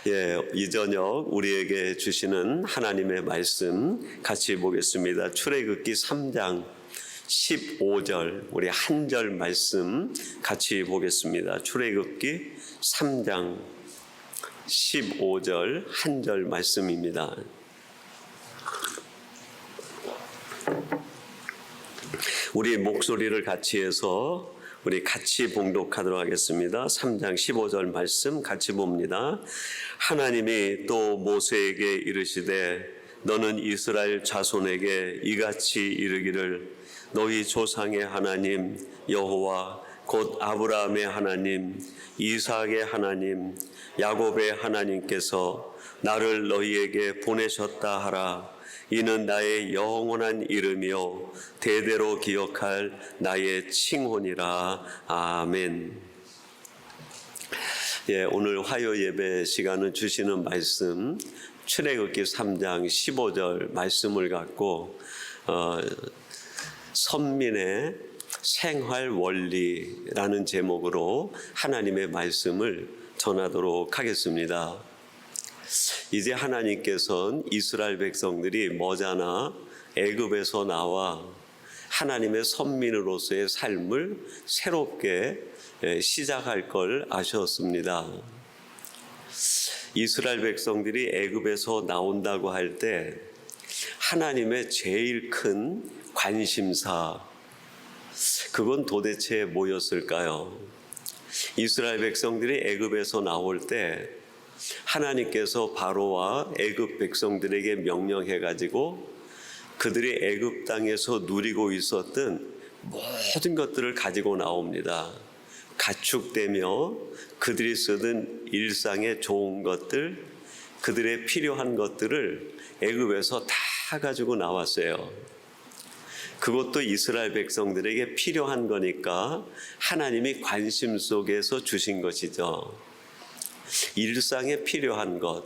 이 저녁 우리에게 주시는 하나님의 말씀 같이 보겠습니다. 출애굽기 3장 15절 우리 한 절 말씀 같이 보겠습니다. 출애굽기 3장 15절 한 절 말씀입니다. 우리 목소리를 같이 해서 우리 같이 봉독하도록 하겠습니다. 3장 15절 말씀 같이 봅니다. 하나님이 또 모세에게 이르시되 너는 이스라엘 자손에게 이같이 이르기를 너희 조상의 하나님 여호와 곧 아브라함의 하나님 이삭의 하나님 야곱의 하나님께서 나를 너희에게 보내셨다 하라. 이는 나의 영원한 이름이요 대대로 기억할 나의 칭혼이라. 아멘. 오늘 화요 예배 시간은 주시는 말씀 출애굽기 3장 15절 말씀을 갖고 선민의 생활 원리라는 제목으로 하나님의 말씀을 전하도록 하겠습니다. 이제 하나님께서는 이스라엘 백성들이 머지않아 애굽에서 나와 하나님의 선민으로서의 삶을 새롭게 시작할 걸 아셨습니다. 이스라엘 백성들이 애굽에서 나온다고 할 때 하나님의 제일 큰 관심사 그건 도대체 뭐였을까요? 이스라엘 백성들이 애굽에서 나올 때 하나님께서 바로와 애굽 백성들에게 명령해 가지고 그들이 애굽 땅에서 누리고 있었던 모든 것들을 가지고 나옵니다. 가축되며 그들이 쓰던 일상의 좋은 것들, 그들의 필요한 것들을 애굽에서 다 가지고 나왔어요. 그것도 이스라엘 백성들에게 필요한 거니까 하나님이 관심 속에서 주신 것이죠. 일상에 필요한 것,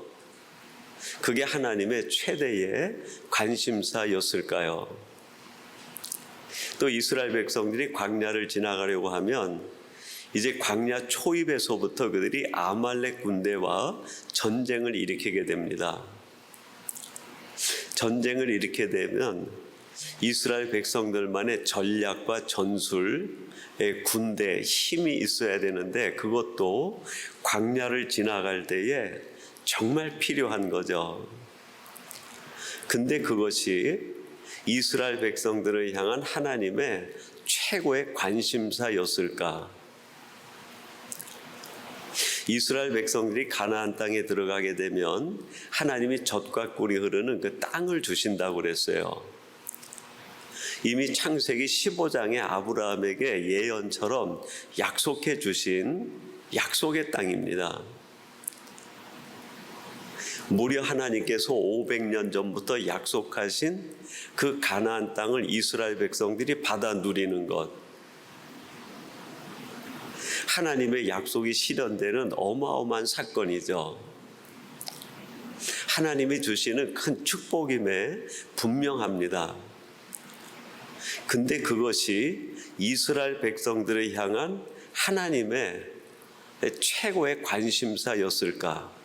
그게 하나님의 최대의 관심사였을까요? 또 이스라엘 백성들이 광야를 지나가려고 하면 이제 광야 초입에서부터 그들이 아말렉 군대와 전쟁을 일으키게 됩니다. 전쟁을 일으키게 되면 이스라엘 백성들만의 전략과 전술의 군대 힘이 있어야 되는데 그것도 광야를 지나갈 때에 정말 필요한 거죠. 근데 그것이 이스라엘 백성들을 향한 하나님의 최고의 관심사였을까? 이스라엘 백성들이 가나안 땅에 들어가게 되면 하나님이 젖과 꿀이 흐르는 그 땅을 주신다고 그랬어요. 이미 창세기 15장에 아브라함에게 예언처럼 약속해 주신 약속의 땅입니다. 무려 하나님께서 500년 전부터 약속하신 그 가나안 땅을 이스라엘 백성들이 받아 누리는 것. 하나님의 약속이 실현되는 어마어마한 사건이죠. 하나님이 주시는 큰 축복임에 분명합니다. 근데 그것이 이스라엘 백성들을 향한 하나님의 최고의 관심사였을까?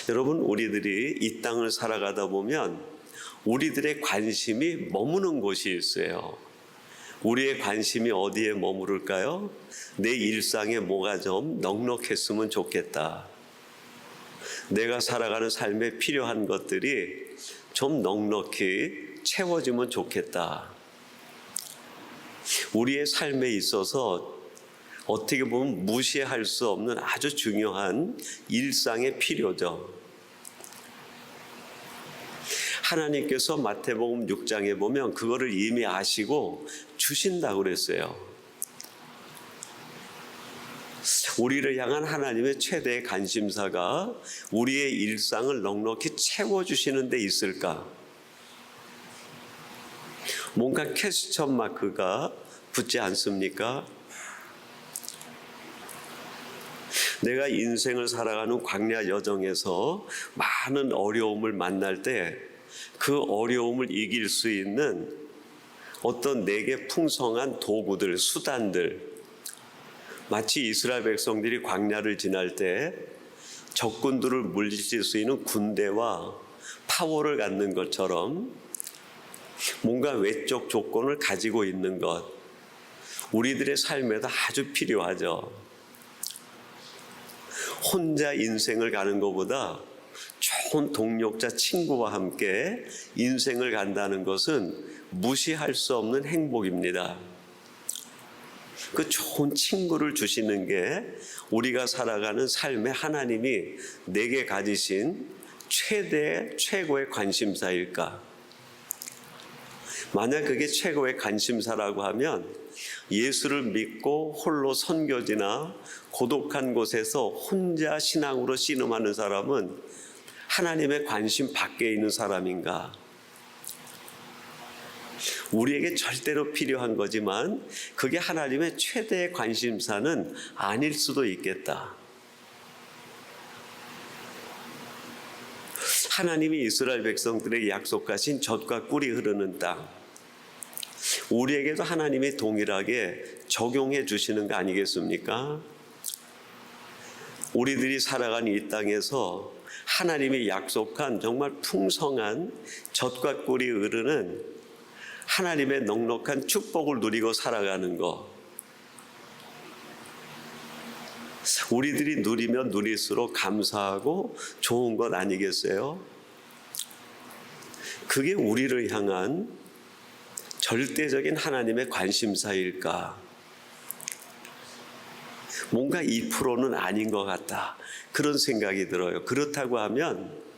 여러분, 우리들이 이 땅을 살아가다 보면 우리들의 관심이 머무는 곳이 있어요. 우리의 관심이 어디에 머무를까요? 내 일상에 뭐가 좀 넉넉했으면 좋겠다. 내가 살아가는 삶에 필요한 것들이 좀 넉넉히 채워지면 좋겠다. 우리의 삶에 있어서 어떻게 보면 무시할 수 없는 아주 중요한 일상의 필요죠. 하나님께서 마태복음 6장에 보면 그거를 이미 아시고 주신다고 그랬어요. 우리를 향한 하나님의 최대의 관심사가 우리의 일상을 넉넉히 채워주시는 데 있을까? 뭔가 퀘스천 마크가 붙지 않습니까? 내가 인생을 살아가는 광야 여정에서 많은 어려움을 만날 때 그 어려움을 이길 수 있는 어떤 내게 풍성한 도구들, 수단들, 마치 이스라엘 백성들이 광야를 지날 때 적군들을 물리칠 수 있는 군대와 파워를 갖는 것처럼 뭔가 외적 조건을 가지고 있는 것, 우리들의 삶에도 아주 필요하죠. 혼자 인생을 가는 것보다 좋은 동력자 친구와 함께 인생을 간다는 것은 무시할 수 없는 행복입니다. 그 좋은 친구를 주시는 게 우리가 살아가는 삶에 하나님이 내게 가지신 최고의 관심사일까? 만약 그게 최고의 관심사라고 하면 예수를 믿고 홀로 선교지나 고독한 곳에서 혼자 신앙으로 씨름하는 사람은 하나님의 관심 밖에 있는 사람인가? 우리에게 절대로 필요한 거지만 그게 하나님의 최대의 관심사는 아닐 수도 있겠다. 하나님이 이스라엘 백성들에게 약속하신 젖과 꿀이 흐르는 땅, 우리에게도 하나님이 동일하게 적용해 주시는 거 아니겠습니까? 우리들이 살아가는 이 땅에서 하나님이 약속한 정말 풍성한 젖과 꿀이 흐르는 하나님의 넉넉한 축복을 누리고 살아가는 것, 우리들이 누리면 누릴수록 감사하고 좋은 것 아니겠어요? 그게 우리를 향한 절대적인 하나님의 관심사일까? 뭔가 2%는 아닌 것 같다, 그런 생각이 들어요. 그렇다고 하면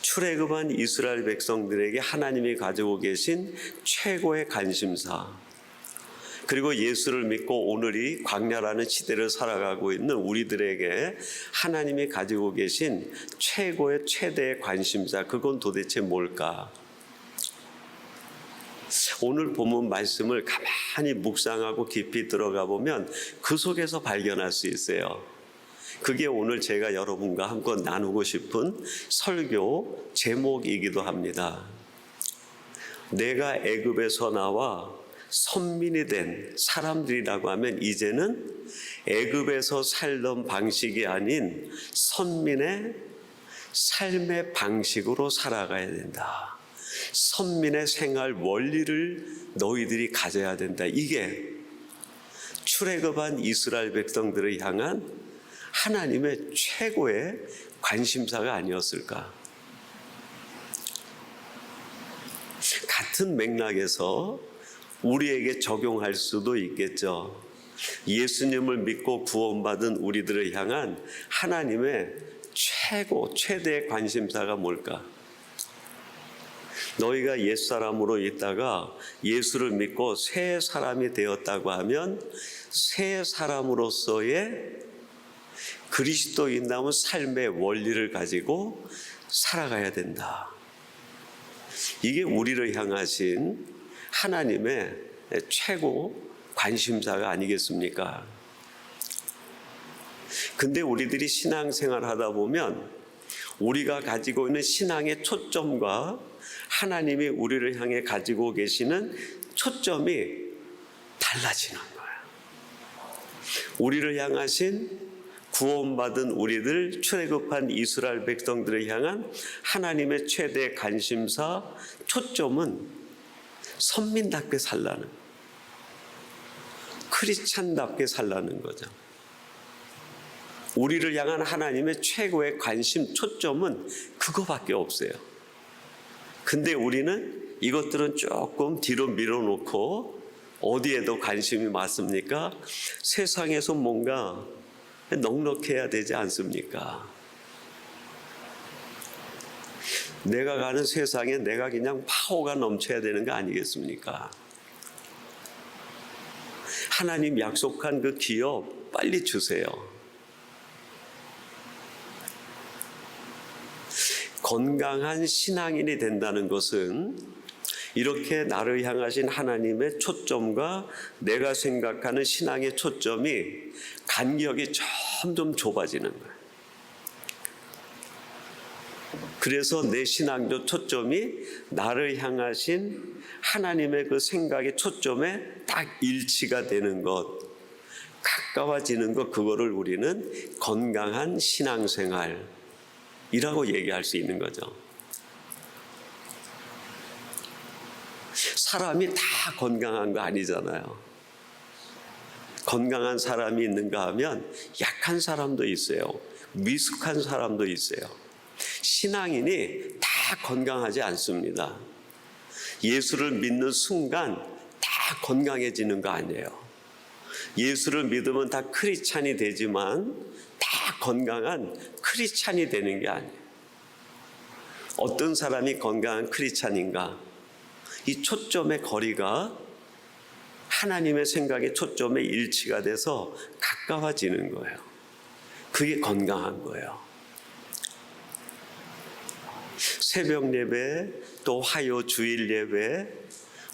출애굽한 이스라엘 백성들에게 하나님이 가지고 계신 최고의 관심사, 그리고 예수를 믿고 오늘이 광야라는 시대를 살아가고 있는 우리들에게 하나님이 가지고 계신 최대의 관심사, 그건 도대체 뭘까? 오늘 본문 말씀을 가만히 묵상하고 깊이 들어가 보면 그 속에서 발견할 수 있어요. 그게 오늘 제가 여러분과 함께 나누고 싶은 설교 제목이기도 합니다. 내가 애굽에서 나와 선민이 된 사람들이라고 하면 이제는 애굽에서 살던 방식이 아닌 선민의 삶의 방식으로 살아가야 된다. 선민의 생활 원리를 너희들이 가져야 된다. 이게 출애굽한 이스라엘 백성들을 향한 하나님의 최고의 관심사가 아니었을까? 같은 맥락에서 우리에게 적용할 수도 있겠죠. 예수님을 믿고 구원받은 우리들을 향한 하나님의 최대의 관심사가 뭘까? 너희가 옛사람으로 있다가 예수를 믿고 새 사람이 되었다고 하면 새 사람으로서의 그리스도인다운 삶의 원리를 가지고 살아가야 된다. 이게 우리를 향하신 하나님의 최고 관심사가 아니겠습니까? 근데 우리들이 신앙생활 하다 보면 우리가 가지고 있는 신앙의 초점과 하나님이 우리를 향해 가지고 계시는 초점이 달라지는 거예요. 우리를 향하신 구원받은 우리들, 출애굽한 이스라엘 백성들을 향한 하나님의 최대 관심사, 초점은 선민답게 살라는, 크리스찬답게 살라는 거죠. 우리를 향한 하나님의 최고의 관심, 초점은 그거밖에 없어요. 근데 우리는 이것들은 조금 뒤로 밀어놓고 어디에도 관심이 많습니까? 세상에서 뭔가 넉넉해야 되지 않습니까? 내가 가는 세상에 내가 그냥 파워가 넘쳐야 되는 거 아니겠습니까? 하나님 약속한 그 기업 빨리 주세요. 건강한 신앙인이 된다는 것은 이렇게 나를 향하신 하나님의 초점과 내가 생각하는 신앙의 초점이 간격이 점점 좁아지는 거예요. 그래서 내 신앙적 초점이 나를 향하신 하나님의 그 생각의 초점에 딱 일치가 되는 것, 가까워지는 것, 그거를 우리는 건강한 신앙생활이라고 얘기할 수 있는 거죠. 사람이 다 건강한 거 아니잖아요. 건강한 사람이 있는가 하면 약한 사람도 있어요. 미숙한 사람도 있어요. 신앙인이 다 건강하지 않습니다. 예수를 믿는 순간 다 건강해지는 거 아니에요. 예수를 믿으면 다 크리스찬이 되지만 다 건강한 크리스찬이 되는 게 아니에요. 어떤 사람이 건강한 크리스찬인가? 이 초점의 거리가 하나님의 생각의 초점에 일치가 돼서 가까워지는 거예요. 그게 건강한 거예요. 새벽 예배, 또 화요 주일 예배,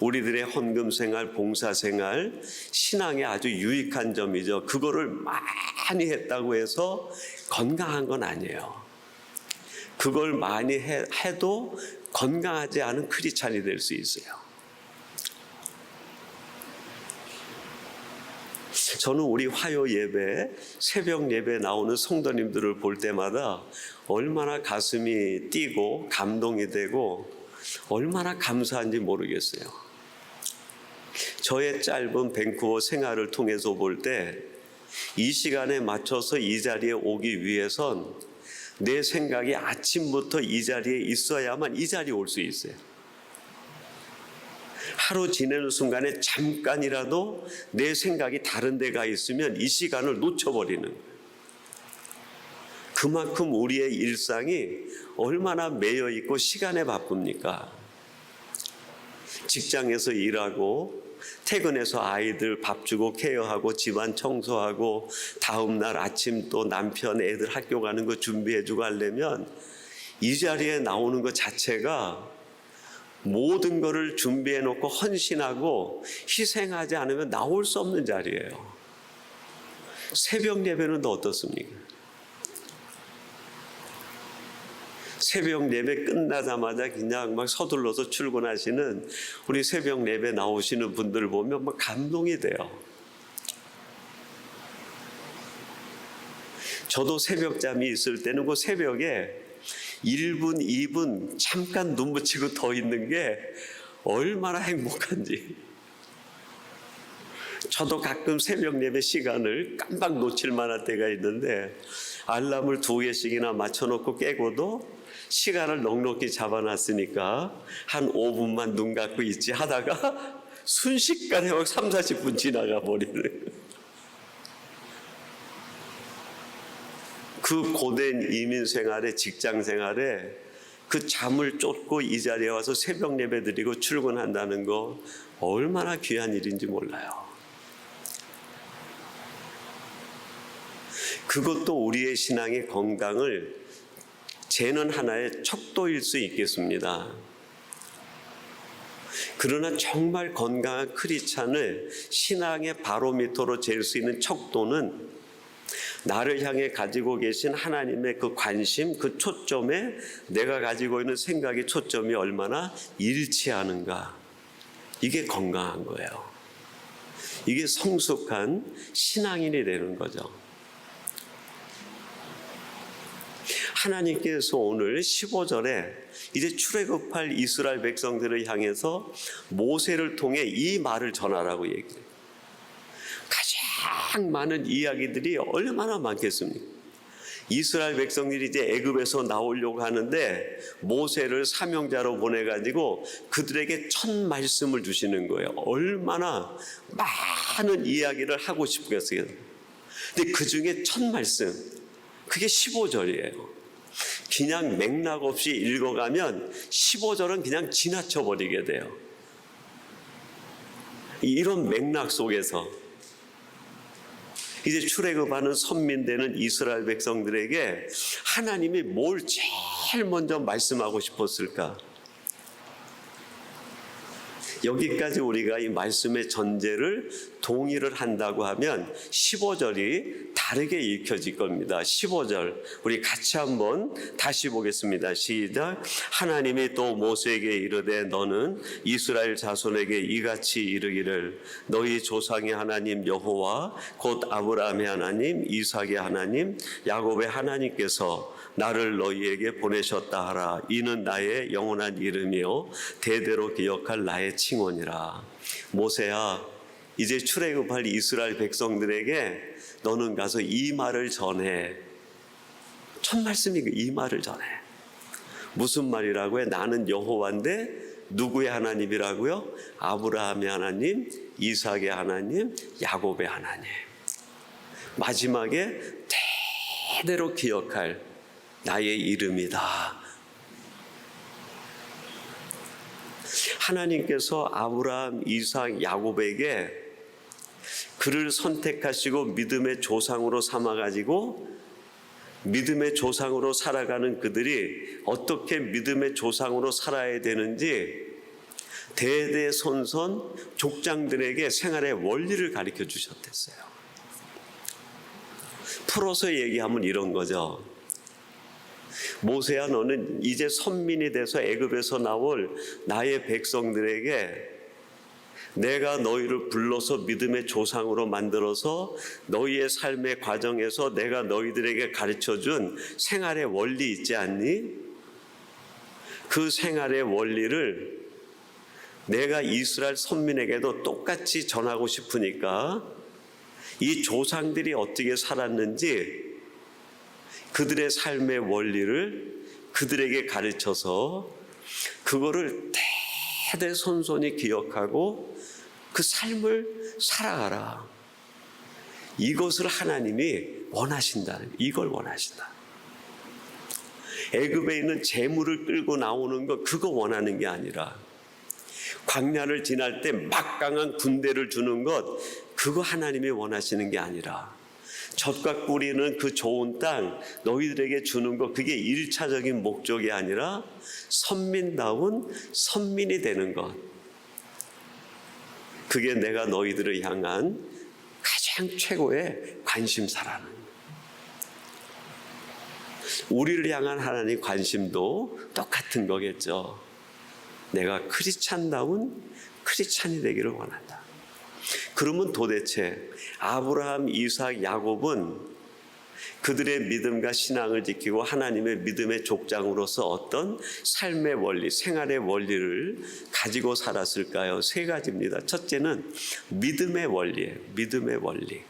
우리들의 헌금 생활, 봉사 생활, 신앙에 아주 유익한 점이죠. 그거를 많이 했다고 해서 건강한 건 아니에요. 그걸 많이 해도 건강하지 않은 크리스찬이 될 수 있어요. 저는 우리 화요 예배, 새벽 예배 나오는 성도님들을 볼 때마다 얼마나 가슴이 뛰고 감동이 되고 얼마나 감사한지 모르겠어요. 저의 짧은 밴쿠버 생활을 통해서 볼 때 이 시간에 맞춰서 이 자리에 오기 위해선 내 생각이 아침부터 이 자리에 있어야만 이 자리에 올 수 있어요. 하루 지내는 순간에 잠깐이라도 내 생각이 다른 데가 있으면 이 시간을 놓쳐버리는 거예요. 그만큼 우리의 일상이 얼마나 매여 있고 시간에 바쁩니까? 직장에서 일하고 퇴근해서 아이들 밥 주고 케어하고 집안 청소하고 다음날 아침 또 남편 애들 학교 가는 거 준비해주고 하려면 이 자리에 나오는 것 자체가 모든 것을 준비해놓고 헌신하고 희생하지 않으면 나올 수 없는 자리예요. 새벽 예배는 또 어떻습니까? 새벽 예배 끝나자마자 그냥 막 서둘러서 출근하시는 우리 새벽 예배 나오시는 분들 보면 막 감동이 돼요. 저도 새벽잠이 있을 때는 그 새벽에 1분, 2분 잠깐 눈 붙이고 더 있는 게 얼마나 행복한지. 저도 가끔 새벽 예배 시간을 깜빡 놓칠 만한 때가 있는데 알람을 2개씩이나 맞춰놓고 깨고도 시간을 넉넉히 잡아놨으니까 한 5분만 눈 감고 있지 하다가 순식간에 막 3, 40분 지나가 버리는 그 고된 이민 생활에, 직장 생활에 그 잠을 쫓고 이 자리에 와서 새벽 예배 드리고 출근한다는 거 얼마나 귀한 일인지 몰라요. 그것도 우리의 신앙의 건강을 재는 하나의 척도일 수 있겠습니다. 그러나 정말 건강한 크리스찬을 신앙의 바로미터로 잴 수 있는 척도는 나를 향해 가지고 계신 하나님의 그 관심, 그 초점에 내가 가지고 있는 생각의 초점이 얼마나 일치하는가. 이게 건강한 거예요. 이게 성숙한 신앙인이 되는 거죠. 하나님께서 오늘 15절에 이제 출애굽할 이스라엘 백성들을 향해서 모세를 통해 이 말을 전하라고 얘기해요. 가장 많은 이야기들이 얼마나 많겠습니까? 이스라엘 백성들이 이제 애굽에서 나오려고 하는데 모세를 사명자로 보내가지고 그들에게 첫 말씀을 주시는 거예요. 얼마나 많은 이야기를 하고 싶겠어요. 근데 그 중에 첫 말씀, 그게 15절이에요. 그냥 맥락 없이 읽어가면 15절은 그냥 지나쳐 버리게 돼요. 이런 맥락 속에서 이제 출애굽하는 선민되는 이스라엘 백성들에게 하나님이 뭘 제일 먼저 말씀하고 싶었을까? 여기까지 우리가 이 말씀의 전제를 동의를 한다고 하면 15절이 다르게 읽혀질 겁니다. 15절 우리 같이 한번 다시 보겠습니다. 시작. 하나님이 또 모세에게 이르되 너는 이스라엘 자손에게 이같이 이르기를 너희 조상의 하나님 여호와 곧 아브라함의 하나님 이삭의 하나님 야곱의 하나님께서 나를 너희에게 보내셨다 하라. 이는 나의 영원한 이름이요 대대로 기억할 나의 칭언이라. 모세야, 이제 출애굽할 이스라엘 백성들에게 너는 가서 이 말을 전해. 첫 말씀이 이 말을 전해. 무슨 말이라고 해? 나는 여호와인데 누구의 하나님이라고요? 아브라함의 하나님, 이삭의 하나님, 야곱의 하나님. 마지막에 대대로 기억할 나의 이름이다. 하나님께서 아브라함, 이삭, 야곱에게 그를 선택하시고 믿음의 조상으로 삼아가지고 믿음의 조상으로 살아가는 그들이 어떻게 믿음의 조상으로 살아야 되는지 대대손손 족장들에게 생활의 원리를 가르쳐 주셨댔어요. 풀어서 얘기하면 이런 거죠. 모세야, 너는 이제 선민이 돼서 애굽에서 나올 나의 백성들에게 내가 너희를 불러서 믿음의 조상으로 만들어서 너희의 삶의 과정에서 내가 너희들에게 가르쳐준 생활의 원리 있지 않니? 그 생활의 원리를 내가 이스라엘 선민에게도 똑같이 전하고 싶으니까 이 조상들이 어떻게 살았는지 그들의 삶의 원리를 그들에게 가르쳐서 그거를 대대손손이 기억하고 그 삶을 살아가라. 이것을 하나님이 원하신다는, 이걸 원하신다. 애굽에 있는 재물을 끌고 나오는 것, 그거 원하는 게 아니라 광야를 지날 때 막강한 군대를 주는 것, 그거 하나님이 원하시는 게 아니라 젖과 꿀이는 그 좋은 땅 너희들에게 주는 것, 그게 1차적인 목적이 아니라 선민다운 선민이 되는 것, 그게 내가 너희들을 향한 가장 최고의 관심사라는 것. 우리를 향한 하나님의 관심도 똑같은 거겠죠. 내가 크리스찬다운 크리스찬이 되기를 원한다. 그러면 도대체 아브라함, 이삭, 야곱은 그들의 믿음과 신앙을 지키고 하나님의 믿음의 족장으로서 어떤 삶의 원리, 생활의 원리를 가지고 살았을까요? 세 가지입니다. 첫째는 믿음의 원리예요. 믿음의 원리.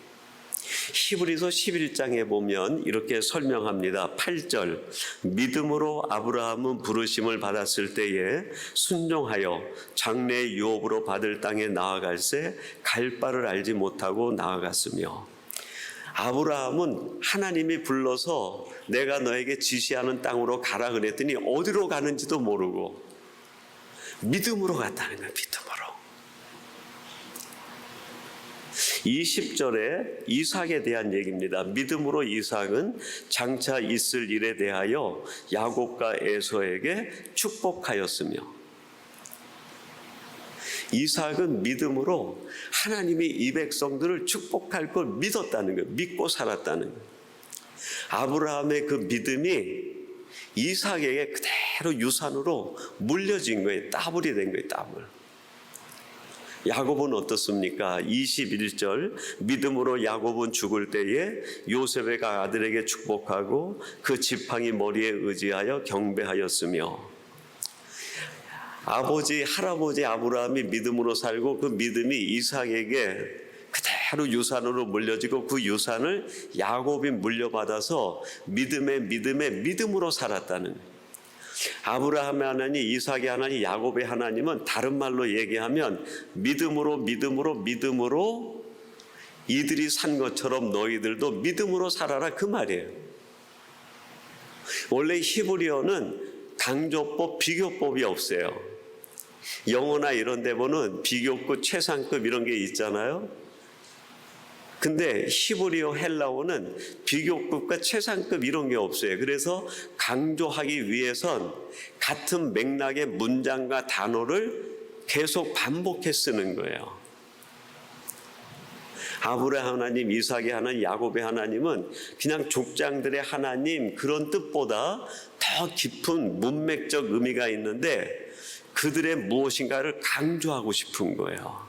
히브리서 11장에 보면 이렇게 설명합니다. 8절, 믿음으로 아브라함은 부르심을 받았을 때에 순종하여 장래의 유업으로 받을 땅에 나아갈새 갈 바를 알지 못하고 나아갔으며, 아브라함은 하나님이 불러서 내가 너에게 지시하는 땅으로 가라 그랬더니 어디로 가는지도 모르고 믿음으로 갔다는 거예요. 믿음으로. 20절에 이삭에 대한 얘기입니다. 믿음으로 이삭은 장차 있을 일에 대하여 야곱과 에서에게 축복하였으며, 이삭은 믿음으로 하나님이 이 백성들을 축복할 걸 믿었다는 거예요. 믿고 살았다는 거예요. 아브라함의 그 믿음이 이삭에게 그대로 유산으로 물려진 거예요. 따블이 된 거예요. 따블. 야곱은 어떻습니까? 21절, 믿음으로 야곱은 죽을 때에 요셉의 아들에게 축복하고 그 지팡이 머리에 의지하여 경배하였으며, 아버지, 할아버지 아브라함이 믿음으로 살고 그 믿음이 이삭에게 그대로 유산으로 물려지고 그 유산을 야곱이 물려받아서 믿음으로 살았다는 거예요. 아브라함의 하나님, 이삭의 하나님, 야곱의 하나님은 다른 말로 얘기하면 믿음으로 이들이 산 것처럼 너희들도 믿음으로 살아라, 그 말이에요. 원래 히브리어는 강조법, 비교법이 없어요. 영어나 이런 데 보면 비교급, 최상급 이런 게 있잖아요. 근데 히브리어, 헬라어는 비교급과 최상급 이런 게 없어요. 그래서 강조하기 위해선 같은 맥락의 문장과 단어를 계속 반복해 쓰는 거예요. 아브라함 하나님, 이삭의 하나님, 야곱의 하나님은 그냥 족장들의 하나님 그런 뜻보다 더 깊은 문맥적 의미가 있는데 그들의 무엇인가를 강조하고 싶은 거예요.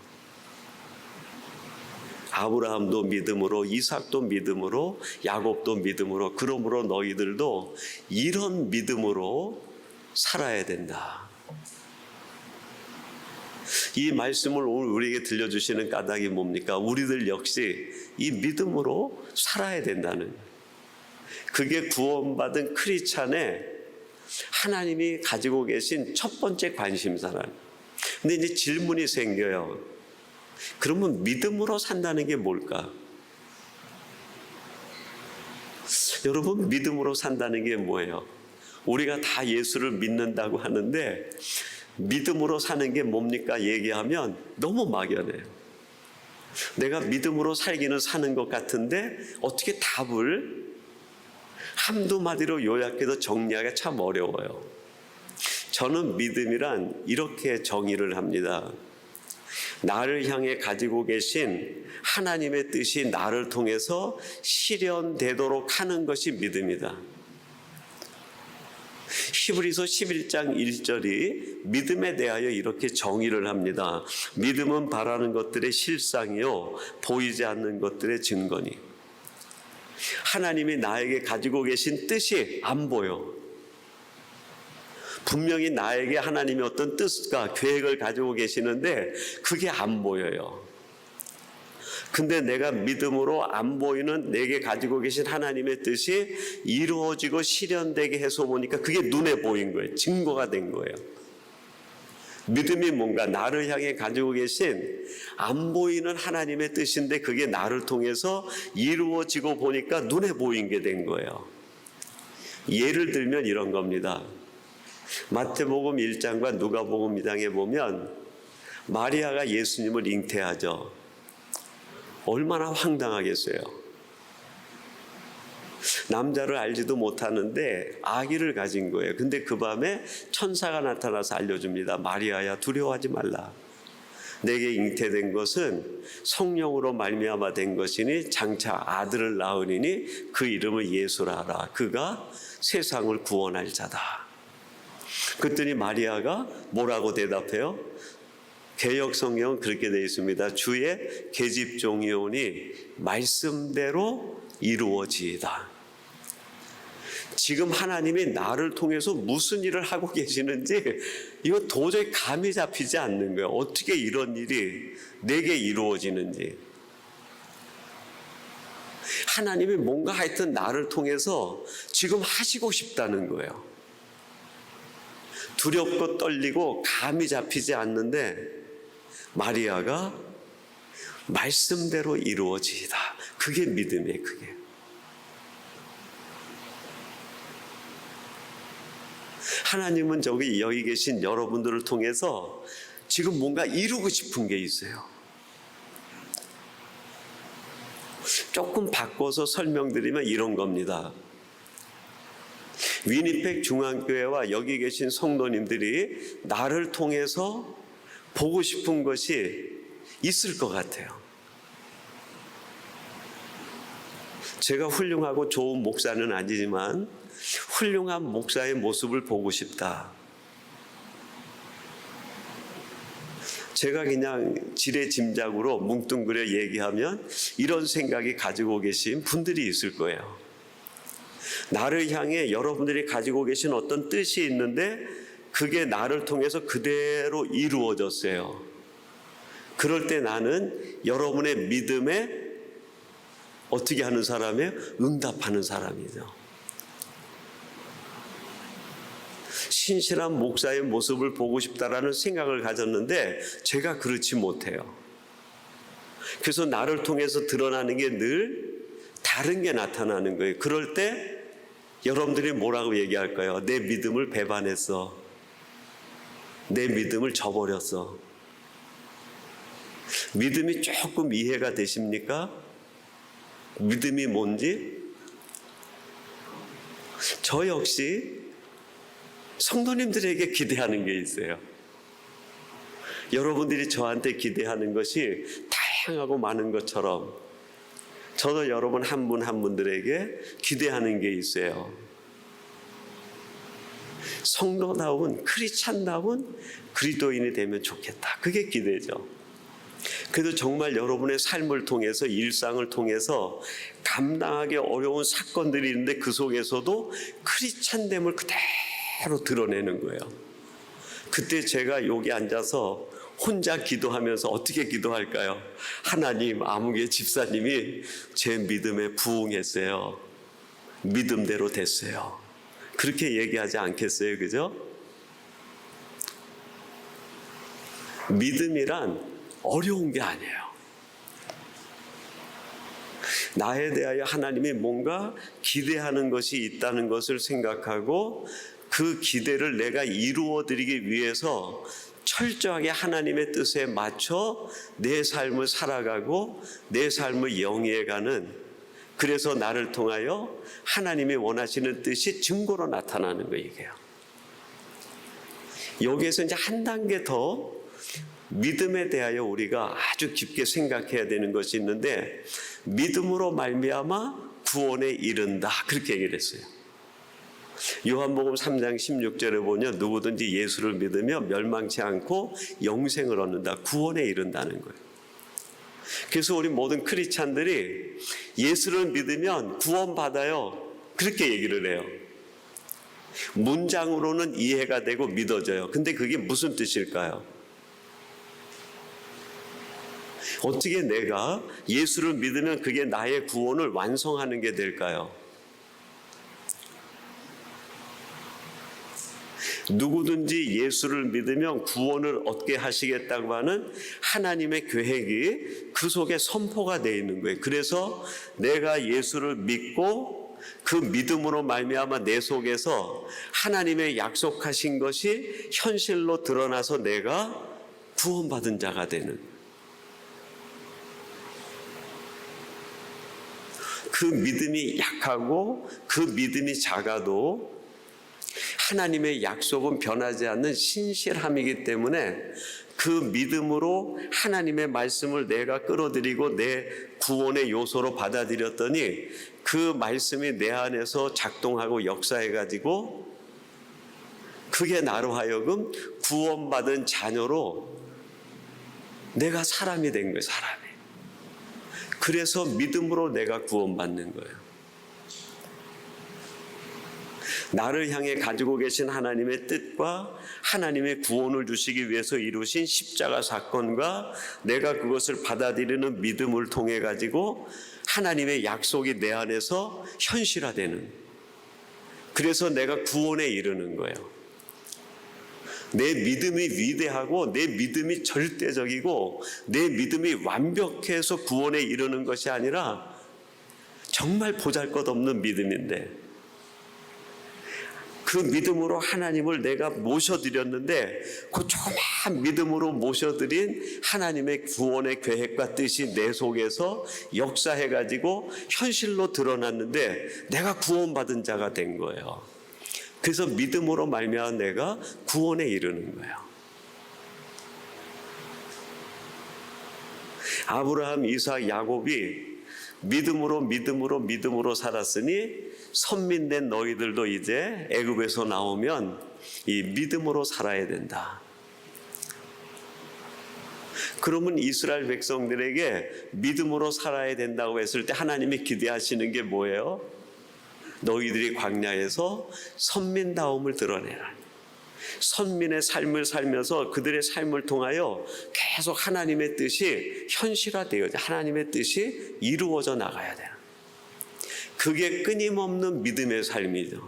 아브라함도 믿음으로, 이삭도 믿음으로, 야곱도 믿음으로, 그러므로 너희들도 이런 믿음으로 살아야 된다. 이 말씀을 우리에게 들려주시는 까닭이 뭡니까? 우리들 역시 이 믿음으로 살아야 된다는, 그게 구원받은 크리스찬의 하나님이 가지고 계신 첫 번째 관심사란. 근데 이제 질문이 생겨요. 그러면 믿음으로 산다는 게 뭘까? 여러분, 믿음으로 산다는 게 뭐예요? 우리가 다 예수를 믿는다고 하는데 믿음으로 사는 게 뭡니까? 얘기하면 너무 막연해요. 내가 믿음으로 살기는 사는 것 같은데 어떻게 답을 한두 마디로 요약해서 정리하기가 참 어려워요. 저는 믿음이란 이렇게 정의를 합니다. 나를 향해 가지고 계신 하나님의 뜻이 나를 통해서 실현되도록 하는 것이 믿음이다. 히브리서 11장 1절이 믿음에 대하여 이렇게 정의를 합니다. 믿음은 바라는 것들의 실상이요 보이지 않는 것들의 증거니. 하나님이 나에게 가지고 계신 뜻이 안 보여. 분명히 나에게 하나님이 어떤 뜻과 계획을 가지고 계시는데 그게 안 보여요. 근데 내가 믿음으로 안 보이는 내게 가지고 계신 하나님의 뜻이 이루어지고 실현되게 해서 보니까 그게 눈에 보인 거예요. 증거가 된 거예요. 믿음이 뭔가 나를 향해 가지고 계신 안 보이는 하나님의 뜻인데 그게 나를 통해서 이루어지고 보니까 눈에 보인 게 된 거예요. 예를 들면 이런 겁니다. 마태복음 1장과 누가복음 2장에 보면 마리아가 예수님을 잉태하죠. 얼마나 황당하겠어요. 남자를 알지도 못하는데 아기를 가진 거예요. 근데 그 밤에 천사가 나타나서 알려줍니다. 마리아야, 두려워하지 말라. 내게 잉태된 것은 성령으로 말미암아 된 것이니 장차 아들을 낳으리니 그 이름을 예수라 하라. 그가 세상을 구원할 자다. 그랬더니 마리아가 뭐라고 대답해요? 개역 성경은 그렇게 되어 있습니다. 주의 계집종이오니 말씀대로 이루어지이다. 지금 하나님이 나를 통해서 무슨 일을 하고 계시는지 이거 도저히 감이 잡히지 않는 거예요. 어떻게 이런 일이 내게 이루어지는지. 하나님이 뭔가 하여튼 나를 통해서 지금 하시고 싶다는 거예요. 두렵고 떨리고 감이 잡히지 않는데 마리아가 말씀대로 이루어지이다. 그게 믿음이에요. 그게. 하나님은 여기 계신 여러분들을 통해서 지금 뭔가 이루고 싶은 게 있어요. 조금 바꿔서 설명드리면 이런 겁니다. 위니펙 중앙교회와 여기 계신 성도님들이 나를 통해서 보고 싶은 것이 있을 것 같아요. 제가 훌륭하고 좋은 목사는 아니지만 훌륭한 목사의 모습을 보고 싶다. 제가 그냥 지레짐작으로 뭉뚱그려 얘기하면 이런 생각이 가지고 계신 분들이 있을 거예요. 나를 향해 여러분들이 가지고 계신 어떤 뜻이 있는데 그게 나를 통해서 그대로 이루어졌어요. 그럴 때 나는 여러분의 믿음에 어떻게 하는 사람이에요? 응답하는 사람이죠. 신실한 목사의 모습을 보고 싶다라는 생각을 가졌는데 제가 그렇지 못해요. 그래서 나를 통해서 드러나는 게 늘 다른 게 나타나는 거예요. 그럴 때 여러분들이 뭐라고 얘기할까요? 내 믿음을 배반했어. 내 믿음을 저버렸어. 믿음이 조금 이해가 되십니까? 믿음이 뭔지? 저 역시 성도님들에게 기대하는 게 있어요. 여러분들이 저한테 기대하는 것이 다양하고 많은 것처럼 저도 여러분 한 분 한 분들에게 기대하는 게 있어요. 성도다운 크리스찬다운 그리스도인이 되면 좋겠다. 그게 기대죠. 그래도 정말 여러분의 삶을 통해서 일상을 통해서 감당하기 어려운 사건들이 있는데 그 속에서도 크리스찬됨을 그대로 드러내는 거예요. 그때 제가 여기 앉아서 혼자 기도하면서 어떻게 기도할까요? 하나님, 아무개 집사님이 제 믿음에 부응했어요. 믿음대로 됐어요. 그렇게 얘기하지 않겠어요? 그죠? 믿음이란 어려운 게 아니에요. 나에 대하여 하나님이 뭔가 기대하는 것이 있다는 것을 생각하고 그 기대를 내가 이루어드리기 위해서 철저하게 하나님의 뜻에 맞춰 내 삶을 살아가고 내 삶을 영위해가는, 그래서 나를 통하여 하나님이 원하시는 뜻이 증거로 나타나는 거 이게요. 여기에서 이제 한 단계 더 믿음에 대하여 우리가 아주 깊게 생각해야 되는 것이 있는데, 믿음으로 말미암아 구원에 이른다, 그렇게 얘기를 했어요. 요한복음 3장 16절에 보면 누구든지 예수를 믿으며 멸망치 않고 영생을 얻는다, 구원에 이른다는 거예요. 그래서 우리 모든 크리스찬들이 예수를 믿으면 구원받아요, 그렇게 얘기를 해요. 문장으로는 이해가 되고 믿어져요. 근데 그게 무슨 뜻일까요? 어떻게 내가 예수를 믿으면 그게 나의 구원을 완성하는 게 될까요? 누구든지 예수를 믿으면 구원을 얻게 하시겠다고 하는 하나님의 계획이 그 속에 선포가 되어 있는 거예요. 그래서 내가 예수를 믿고 그 믿음으로 말미암아 내 속에서 하나님의 약속하신 것이 현실로 드러나서 내가 구원받은 자가 되는, 그 믿음이 약하고 그 믿음이 작아도 하나님의 약속은 변하지 않는 신실함이기 때문에 그 믿음으로 하나님의 말씀을 내가 끌어들이고 내 구원의 요소로 받아들였더니 그 말씀이 내 안에서 작동하고 역사해가지고 그게 나로 하여금 구원받은 자녀로 내가 사람이 된 거예요, 사람이. 그래서 믿음으로 내가 구원받는 거예요. 나를 향해 가지고 계신 하나님의 뜻과 하나님의 구원을 주시기 위해서 이루신 십자가 사건과 내가 그것을 받아들이는 믿음을 통해 가지고 하나님의 약속이 내 안에서 현실화되는, 그래서 내가 구원에 이르는 거예요. 내 믿음이 위대하고 내 믿음이 절대적이고 내 믿음이 완벽해서 구원에 이르는 것이 아니라 정말 보잘것없는 믿음인데, 그 믿음으로 하나님을 내가 모셔드렸는데 그 조그마한 믿음으로 모셔드린 하나님의 구원의 계획과 뜻이 내 속에서 역사해가지고 현실로 드러났는데 내가 구원받은 자가 된 거예요. 그래서 믿음으로 말미암아 내가 구원에 이르는 거예요. 아브라함, 이삭, 야곱이 믿음으로 살았으니 선민된 너희들도 이제 애굽에서 나오면 이 믿음으로 살아야 된다. 그러면 이스라엘 백성들에게 믿음으로 살아야 된다고 했을 때 하나님이 기대하시는 게 뭐예요? 너희들이 광야에서 선민다움을 드러내라. 선민의 삶을 살면서 그들의 삶을 통하여 계속 하나님의 뜻이 현실화되어져, 하나님의 뜻이 이루어져 나가야 돼요. 그게 끊임없는 믿음의 삶이죠.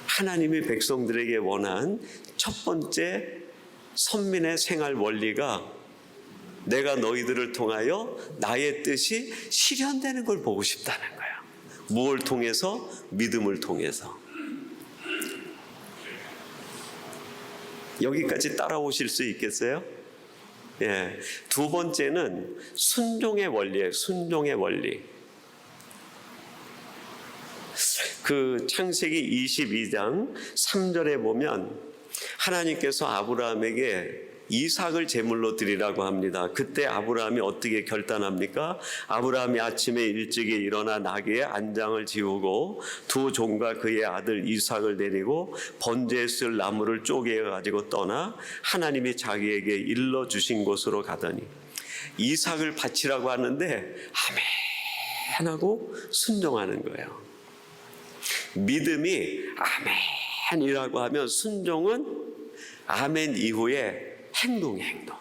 하나님이 백성들에게 원한 첫 번째 선민의 생활 원리가 내가 너희들을 통하여 나의 뜻이 실현되는 걸 보고 싶다는 거예요. 무엇을 통해서? 믿음을 통해서. 여기까지 따라오실 수 있겠어요? 예. 두 번째는 순종의 원리예요. 순종의 원리. 그 창세기 22장 3절에 보면 하나님께서 아브라함에게 이삭을 제물로 드리라고 합니다. 그때 아브라함이 어떻게 결단합니까? 아브라함이 아침에 일찍이 일어나 나귀의 안장을 지우고 두 종과 그의 아들 이삭을 데리고 번제에 쓸 나무를 쪼개 가지고 떠나 하나님이 자기에게 일러주신 곳으로 가더니 이삭을 바치라고 하는데 아멘 하고 순종하는 거예요. 믿음이 아멘이라고 하면 순종은 아멘 이후에 행동이에요. 행동.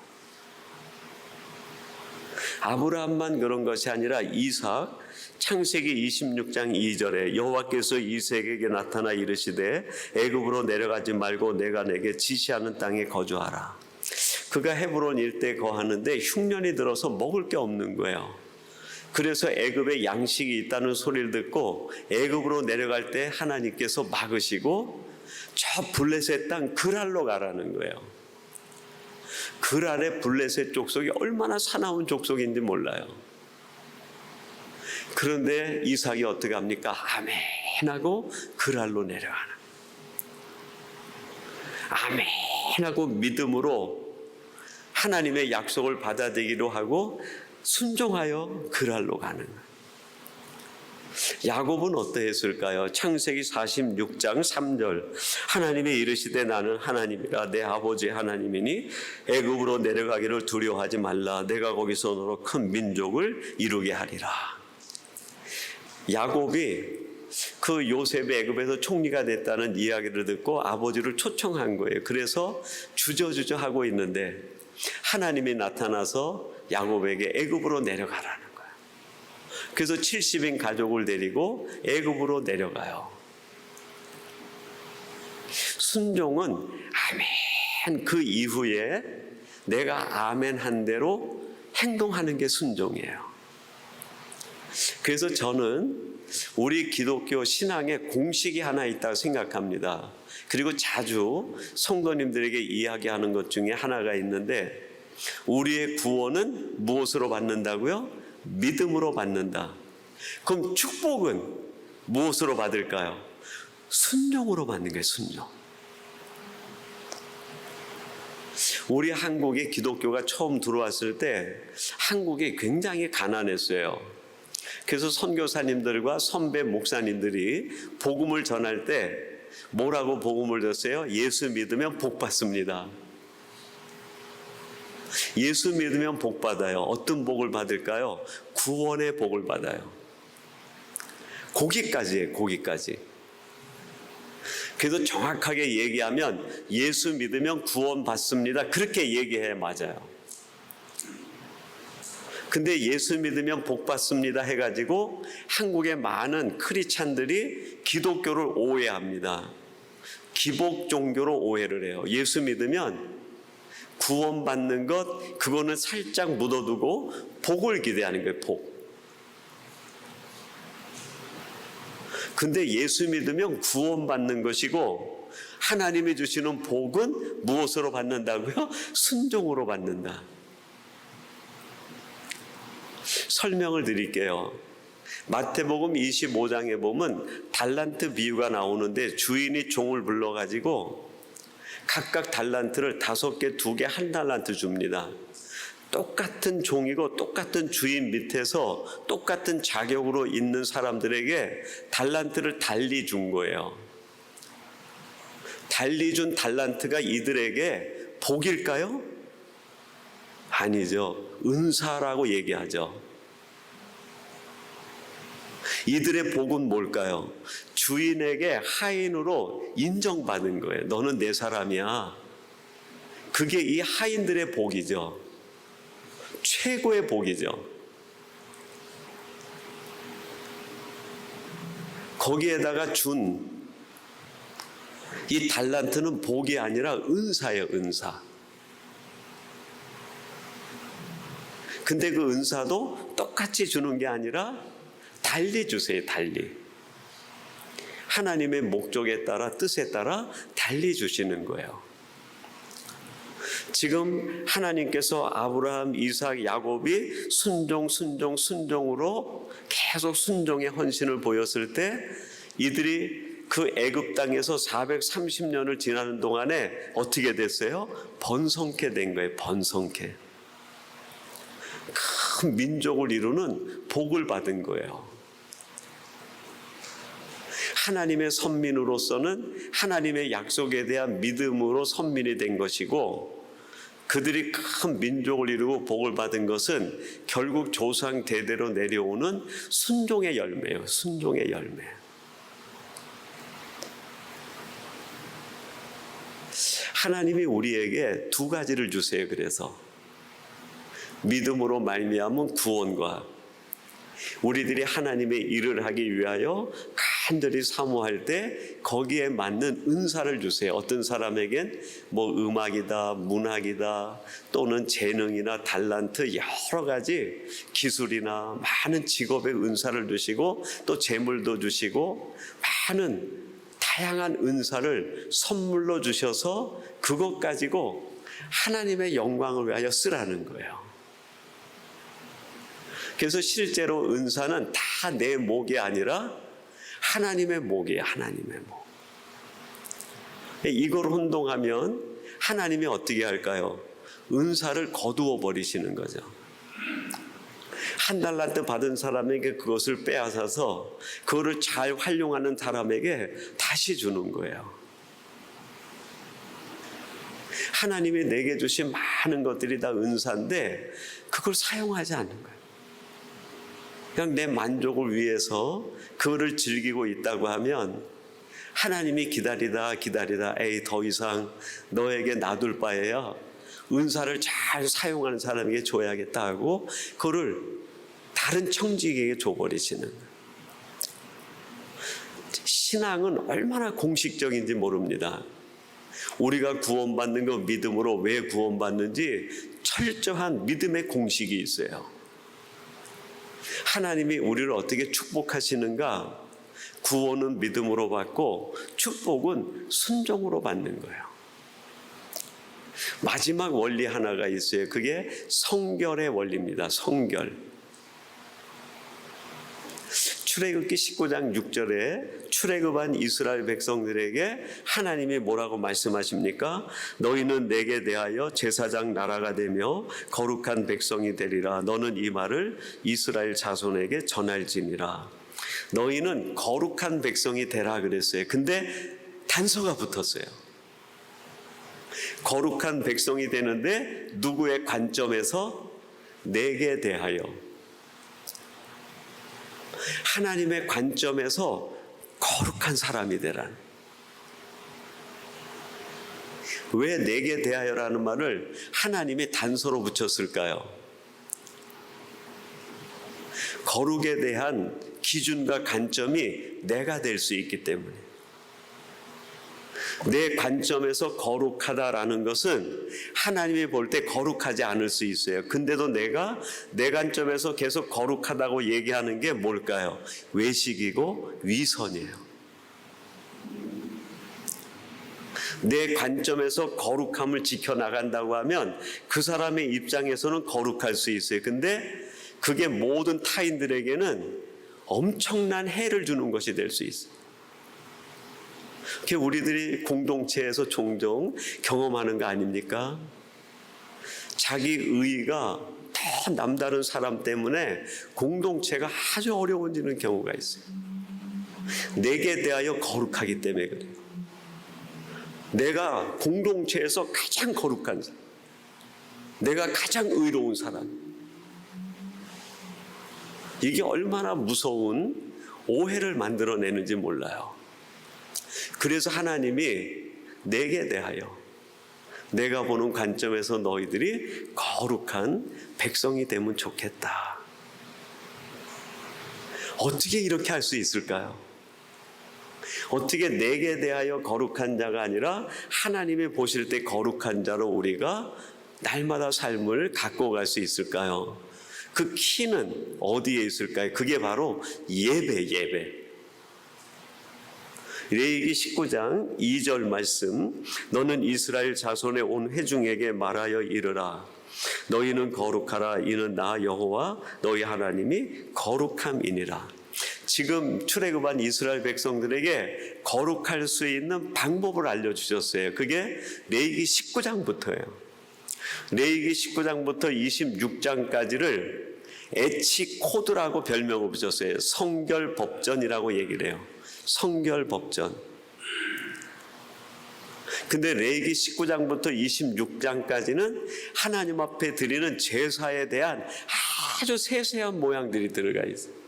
아브라함만 그런 것이 아니라 이삭, 창세기 26장 2절에 여호와께서 이삭에게 나타나 이르시되 애굽으로 내려가지 말고 내가 내게 지시하는 땅에 거주하라. 그가 헤브론 일대에 거하는데 흉년이 들어서 먹을 게 없는 거예요. 그래서 애굽에 양식이 있다는 소리를 듣고 애굽으로 내려갈 때 하나님께서 막으시고 저 블레셋 땅 그랄로 가라는 거예요. 그랄의 블레셋 족속이 얼마나 사나운 족속인지 몰라요. 그런데 이삭이 어떻게 합니까? 아멘 하고 그랄로 내려가는. 아멘 하고 믿음으로 하나님의 약속을 받아들이기로 하고 순종하여 그랄로 가는 거예요. 야곱은 어떠했을까요? 창세기 46장 3절 하나님이 이르시되 나는 하나님이라 내 아버지 하나님이니 애굽으로 내려가기를 두려워하지 말라. 내가 거기서 너로 큰 민족을 이루게 하리라. 야곱이 그 요셉이 애굽에서 총리가 됐다는 이야기를 듣고 아버지를 초청한 거예요. 그래서 주저주저 하고 있는데 하나님이 나타나서 야곱에게 애굽으로 내려가라는 거예요. 그래서 70인 가족을 데리고 애굽으로 내려가요. 순종은 아멘 그 이후에 내가 아멘 한 대로 행동하는 게 순종이에요. 그래서 저는 우리 기독교 신앙에 공식이 하나 있다고 생각합니다. 그리고 자주 성도님들에게 이야기하는 것 중에 하나가 있는데 우리의 구원은 무엇으로 받는다고요? 믿음으로 받는다. 그럼 축복은 무엇으로 받을까요? 순종으로 받는 거예요. 순종. 우리 한국에 기독교가 처음 들어왔을 때 한국이 굉장히 가난했어요. 그래서 선교사님들과 선배 목사님들이 복음을 전할 때 뭐라고 복음을 줬어요? 예수 믿으면 복 받습니다. 예수 믿으면 복 받아요. 어떤 복을 받을까요? 구원의 복을 받아요. 거기까지예요. 거기까지. 그래서 정확하게 얘기하면 예수 믿으면 구원 받습니다. 그렇게 얘기해 맞아요. 근데 예수 믿으면 복 받습니다 해가지고 한국의 많은 크리스찬들이 기독교를 오해합니다. 기복 종교로 오해를 해요. 예수 믿으면 구원받는 것 그거는 살짝 묻어두고 복을 기대하는 거예요. 복. 근데 예수 믿으면 구원받는 것이고 하나님이 주시는 복은 무엇으로 받는다고요? 순종으로 받는다. 설명을 드릴게요. 마태복음 25장에 보면 달란트 비유가 나오는데 주인이 종을 불러가지고 각각 달란트를 5개, 2개, 1달란트 줍니다. 똑같은 종이고 똑같은 주인 밑에서 똑같은 자격으로 있는 사람들에게 달란트를 달리 준 거예요. 달리 준 달란트가 이들에게 복일까요? 아니죠. 은사라고 얘기하죠. 이들의 복은 뭘까요? 주인에게 하인으로 인정받은 거예요. 너는 내 사람이야. 그게 이 하인들의 복이죠. 최고의 복이죠. 거기에다가 준 이 달란트는 복이 아니라 은사예요. 은사. 근데 그 은사도 똑같이 주는 게 아니라 달리 주세요. 달리. 하나님의 목적에 따라 뜻에 따라 달리 주시는 거예요. 지금 하나님께서 아브라함, 이삭, 야곱이 순종으로 계속 순종의 헌신을 보였을 때 이들이 그 애굽 땅에서 430년을 지나는 동안에 어떻게 됐어요? 번성케 된 거예요. 번성케. 큰 민족을 이루는 복을 받은 거예요. 하나님의 선민으로서는 하나님의 약속에 대한 믿음으로 선민이 된 것이고, 그들이 큰 민족을 이루고 복을 받은 것은 결국 조상 대대로 내려오는 순종의 열매예요. 순종의 열매. 하나님이 우리에게 두 가지를 주세요. 그래서 믿음으로 말미암은 구원과 우리들이 하나님의 일을 하기 위하여 간절히 사모할 때 거기에 맞는 은사를 주세요. 어떤 사람에겐 뭐 음악이다, 문학이다, 또는 재능이나 달란트, 여러 가지 기술이나 많은 직업의 은사를 주시고 또 재물도 주시고 많은 다양한 은사를 선물로 주셔서 그것 가지고 하나님의 영광을 위하여 쓰라는 거예요. 그래서 실제로 은사는 다 내 목이 아니라 하나님의 목이에요. 하나님의 목. 이걸 혼동하면 하나님이 어떻게 할까요? 은사를 거두어 버리시는 거죠. 한 달란트 받은 사람에게 그것을 빼앗아서 그거를 잘 활용하는 사람에게 다시 주는 거예요. 하나님이 내게 주신 많은 것들이 다 은사인데 그걸 사용하지 않는 거예요. 그냥 내 만족을 위해서 그거를 즐기고 있다고 하면 하나님이 기다리다 에이 더 이상 너에게 놔둘 바에야 은사를 잘 사용하는 사람에게 줘야겠다 하고 그거를 다른 청지기에게 줘버리시는 거예요. 신앙은 얼마나 공식적인지 모릅니다. 우리가 구원받는 거 믿음으로 왜 구원받는지 철저한 믿음의 공식이 있어요. 하나님이 우리를 어떻게 축복하시는가? 구원은 믿음으로 받고 축복은 순종으로 받는 거예요. 마지막 원리 하나가 있어요. 그게 성결의 원리입니다. 성결. 출애굽기 19장 6절에 출애굽한 이스라엘 백성들에게 하나님이 뭐라고 말씀하십니까? 너희는 내게 대하여 제사장 나라가 되며 거룩한 백성이 되리라. 너는 이 말을 이스라엘 자손에게 전할지니라. 너희는 거룩한 백성이 되라 그랬어요. 근데 단서가 붙었어요. 거룩한 백성이 되는데 누구의 관점에서? 내게 대하여. 하나님의 관점에서 거룩한 사람이 되라는. 왜 내게 대하여라는 말을 하나님이 단서로 붙였을까요? 거룩에 대한 기준과 관점이 내가 될 수 있기 때문에. 내 관점에서 거룩하다라는 것은 하나님이 볼 때 거룩하지 않을 수 있어요. 근데도 내가 내 관점에서 계속 거룩하다고 얘기하는 게 뭘까요? 외식이고 위선이에요. 내 관점에서 거룩함을 지켜나간다고 하면 그 사람의 입장에서는 거룩할 수 있어요. 근데 그게 모든 타인들에게는 엄청난 해를 주는 것이 될 수 있어요. 그게 우리들이 공동체에서 종종 경험하는 거 아닙니까? 자기 의의가 더 남다른 사람 때문에 공동체가 아주 어려워지는 경우가 있어요. 내게 대하여 거룩하기 때문에 그래요. 내가 공동체에서 가장 거룩한 사람, 내가 가장 의로운 사람, 이게 얼마나 무서운 오해를 만들어내는지 몰라요. 그래서 하나님이 내게 대하여 내가 보는 관점에서 너희들이 거룩한 백성이 되면 좋겠다. 어떻게 이렇게 할 수 있을까요? 어떻게 내게 대하여 거룩한 자가 아니라 하나님이 보실 때 거룩한 자로 우리가 날마다 삶을 갖고 갈 수 있을까요? 그 키는 어디에 있을까요? 그게 바로 예배. 레위기 19장 2절 말씀, 너는 이스라엘 자손의 온 회중에게 말하여 이르라. 너희는 거룩하라. 이는 나 여호와 너희 하나님이 거룩함이니라. 지금 출애굽한 이스라엘 백성들에게 거룩할 수 있는 방법을 알려주셨어요. 그게 레위기 19장부터예요. 레위기 19장부터 26장까지를 에치코드라고 별명을 붙였어요. 성결법전이라고 얘기를 해요. 성결법전. 근데 레위기 19장부터 26장까지는 하나님 앞에 드리는 제사에 대한 아주 세세한 모양들이 들어가 있어요.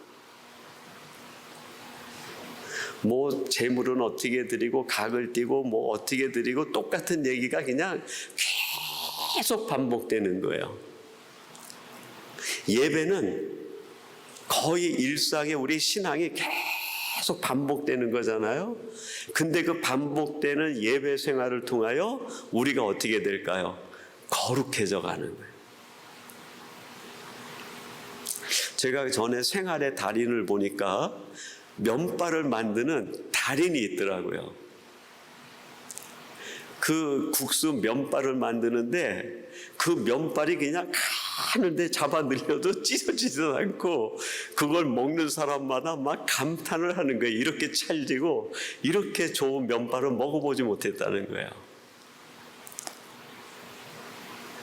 뭐 제물은 어떻게 드리고 각을 띠고 뭐 어떻게 드리고 똑같은 얘기가 그냥 계속 반복되는 거예요. 예배는 거의 일상의 우리 신앙이 계속 반복되는 거잖아요. 근데 그 반복되는 예배 생활을 통하여 우리가 어떻게 될까요? 거룩해져 가는 거예요. 제가 전에 생활의 달인을 보니까 면발을 만드는 달인이 있더라고요. 그 국수 면발을 만드는데 그 면발이 그냥 가는데 잡아 늘려도 찢어지지도 않고 그걸 먹는 사람마다 막 감탄을 하는 거예요. 이렇게 찰지고 이렇게 좋은 면발은 먹어보지 못했다는 거예요.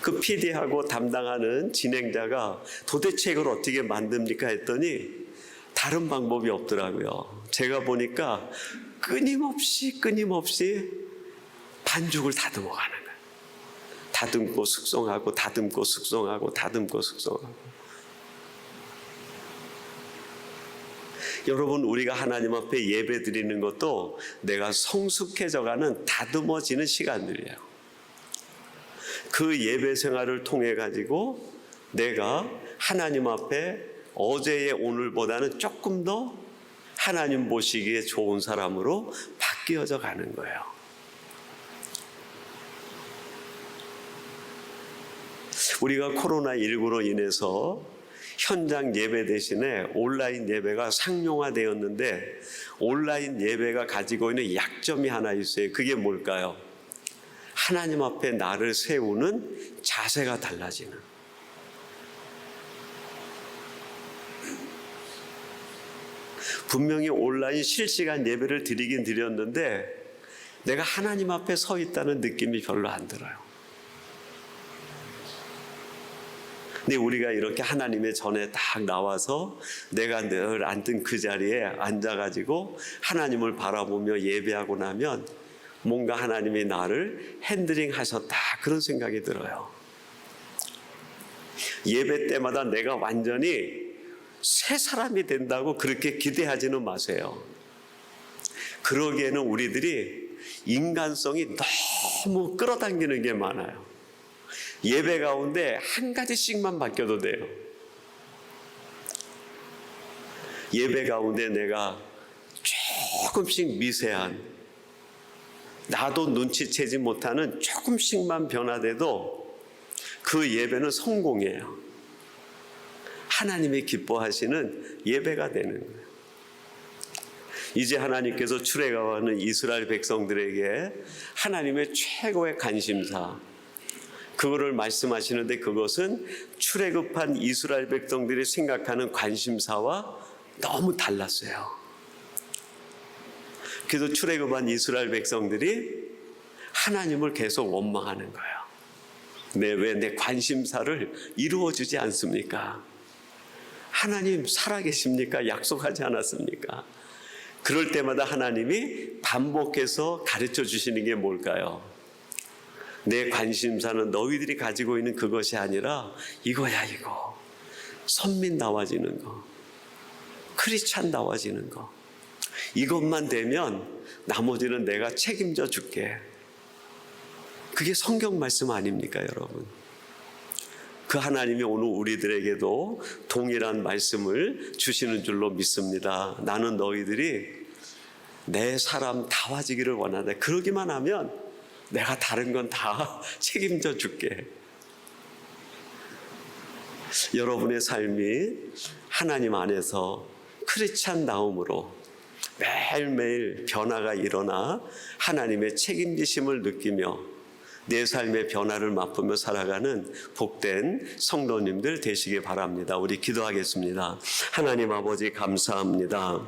그 PD하고 담당하는 진행자가 도대체 이걸 어떻게 만듭니까 했더니 다른 방법이 없더라고요. 제가 보니까 끊임없이 반죽을 다듬어 가는 거예요. 다듬고 숙성하고 다듬고 숙성하고 다듬고 숙성하고. 여러분, 우리가 하나님 앞에 예배 드리는 것도 내가 성숙해져가는 다듬어지는 시간들이에요. 그 예배 생활을 통해 가지고 내가 하나님 앞에 어제의 오늘보다는 조금 더 하나님 보시기에 좋은 사람으로 바뀌어져 가는 거예요. 우리가 코로나19로 인해서 현장 예배 대신에 온라인 예배가 상용화되었는데 온라인 예배가 가지고 있는 약점이 하나 있어요. 그게 뭘까요? 하나님 앞에 나를 세우는 자세가 달라지는. 분명히 온라인 실시간 예배를 드리긴 드렸는데 내가 하나님 앞에 서 있다는 느낌이 별로 안 들어요. 근데 우리가 이렇게 하나님의 전에 딱 나와서 내가 늘 앉던 그 자리에 앉아가지고 하나님을 바라보며 예배하고 나면 뭔가 하나님이 나를 핸들링 하셨다 그런 생각이 들어요. 예배 때마다 내가 완전히 새 사람이 된다고 그렇게 기대하지는 마세요. 그러기에는 우리들이 인간성이 너무 끌어당기는 게 많아요. 예배 가운데 한 가지씩만 바뀌어도 돼요. 예배 가운데 내가 조금씩 미세한, 나도 눈치채지 못하는 조금씩만 변화돼도 그 예배는 성공이에요. 하나님이 기뻐하시는 예배가 되는 거예요. 이제 하나님께서 출애굽하는 이스라엘 백성들에게 하나님의 최고의 관심사, 그거를 말씀하시는데 그것은 출애굽한 이스라엘 백성들이 생각하는 관심사와 너무 달랐어요. 그래서 출애굽한 이스라엘 백성들이 하나님을 계속 원망하는 거예요. 왜 내 관심사를 이루어주지 않습니까? 하나님 살아계십니까? 약속하지 않았습니까? 그럴 때마다 하나님이 반복해서 가르쳐 주시는 게 뭘까요? 내 관심사는 너희들이 가지고 있는 그것이 아니라 이거야, 이거. 선민다워지는 거, 크리스찬다워지는 거. 이것만 되면 나머지는 내가 책임져 줄게. 그게 성경 말씀 아닙니까, 여러분? 그 하나님이 오늘 우리들에게도 동일한 말씀을 주시는 줄로 믿습니다. 나는 너희들이 내 사람 다워지기를 원한다. 그러기만 하면 내가 다른 건 다 책임져 줄게. 여러분의 삶이 하나님 안에서 크리스찬다움으로 매일매일 변화가 일어나 하나님의 책임지심을 느끼며 내 삶의 변화를 맛보며 살아가는 복된 성도님들 되시기 바랍니다. 우리 기도하겠습니다. 하나님 아버지 감사합니다.